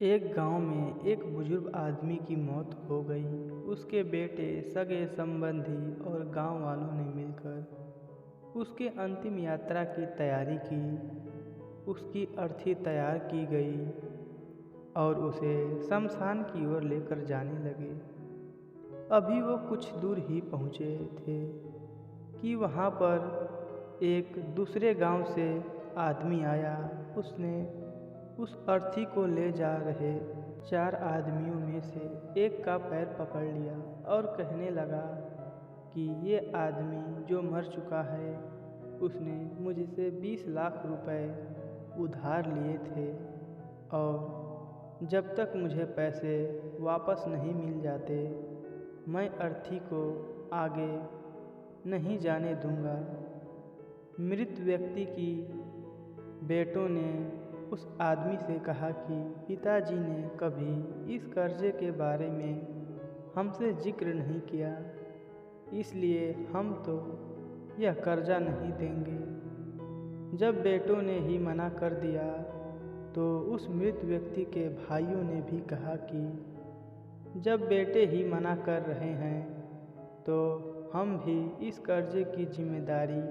एक गांव में एक बुजुर्ग आदमी की मौत हो गई। उसके बेटे, सगे संबंधी और गांव वालों ने मिलकर उसके अंतिम यात्रा की तैयारी की। उसकी अर्थी तैयार की गई और उसे शमशान की ओर लेकर जाने लगे। अभी वो कुछ दूर ही पहुँचे थे कि वहाँ पर एक दूसरे गांव से आदमी आया। उसने उस अर्थी को ले जा रहे 4 आदमियों में से एक का पैर पकड़ लिया और कहने लगा कि ये आदमी जो मर चुका है, उसने मुझसे 20 लाख रुपए उधार लिए थे और जब तक मुझे पैसे वापस नहीं मिल जाते, मैं अर्थी को आगे नहीं जाने दूंगा। मृत व्यक्ति की बेटों ने उस आदमी से कहा कि पिताजी ने कभी इस कर्जे के बारे में हमसे जिक्र नहीं किया, इसलिए हम तो यह कर्जा नहीं देंगे। जब बेटों ने ही मना कर दिया तो उस मृत व्यक्ति के भाइयों ने भी कहा कि जब बेटे ही मना कर रहे हैं तो हम भी इस कर्जे की जिम्मेदारी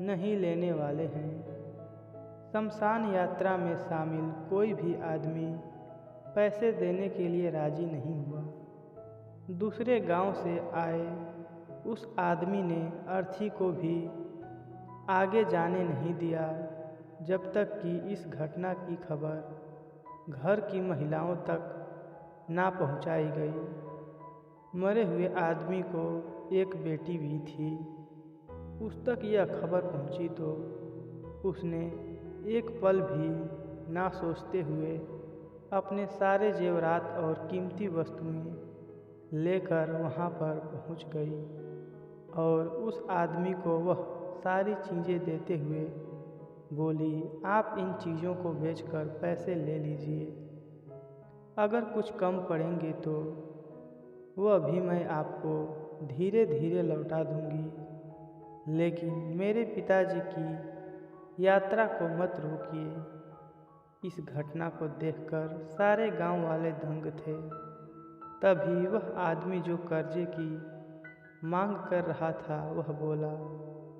नहीं लेने वाले हैं। शमशान यात्रा में शामिल कोई भी आदमी पैसे देने के लिए राजी नहीं हुआ। दूसरे गांव से आए उस आदमी ने अर्थी को भी आगे जाने नहीं दिया जब तक कि इस घटना की खबर घर की महिलाओं तक ना पहुंचाई गई। मरे हुए आदमी को एक बेटी भी थी। उस तक यह खबर पहुंची तो उसने एक पल भी ना सोचते हुए अपने सारे जेवरात और कीमती वस्तुएं लेकर वहां पर पहुंच गई और उस आदमी को वह सारी चीज़ें देते हुए बोली, आप इन चीज़ों को बेचकर पैसे ले लीजिए। अगर कुछ कम पड़ेंगे तो वह भी मैं आपको धीरे धीरे लौटा दूंगी, लेकिन मेरे पिताजी की यात्रा को मत रोकिए। इस घटना को देखकर सारे गांव वाले दंग थे। तभी वह आदमी जो कर्जे की मांग कर रहा था, वह बोला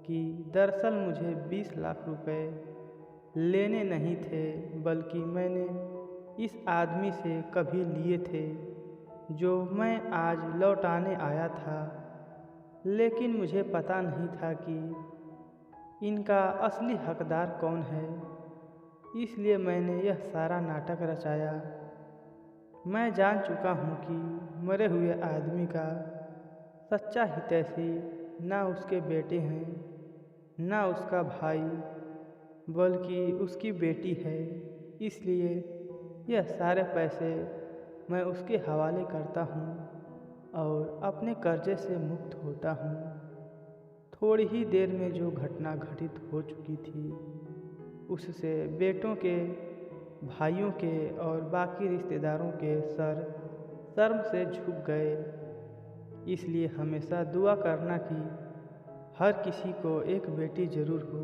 कि दरअसल मुझे 20 लाख रुपए लेने नहीं थे, बल्कि मैंने इस आदमी से कभी लिए थे जो मैं आज लौटाने आया था, लेकिन मुझे पता नहीं था कि इनका असली हकदार कौन है, इसलिए मैंने यह सारा नाटक रचाया। मैं जान चुका हूँ कि मरे हुए आदमी का सच्चा हितैषी ना उसके बेटे हैं, ना उसका भाई, बल्कि उसकी बेटी है। इसलिए यह सारे पैसे मैं उसके हवाले करता हूँ और अपने कर्जे से मुक्त होता हूँ। थोड़ी ही देर में जो घटना घटित हो चुकी थी, उससे बेटों के, भाइयों के और बाकी रिश्तेदारों के सर शर्म से झुक गए। इसलिए हमेशा दुआ करना कि हर किसी को एक बेटी जरूर हो,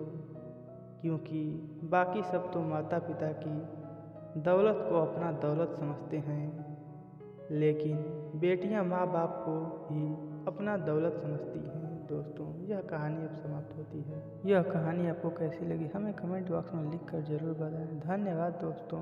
क्योंकि बाकी सब तो माता पिता की दौलत को अपना दौलत समझते हैं, लेकिन बेटियां माँ बाप को ही अपना दौलत समझती हैं। दोस्तों, यह कहानी अब समाप्त होती है। यह कहानी आपको कैसी लगी हमें कमेंट बॉक्स में लिखकर ज़रूर बताएं। धन्यवाद दोस्तों।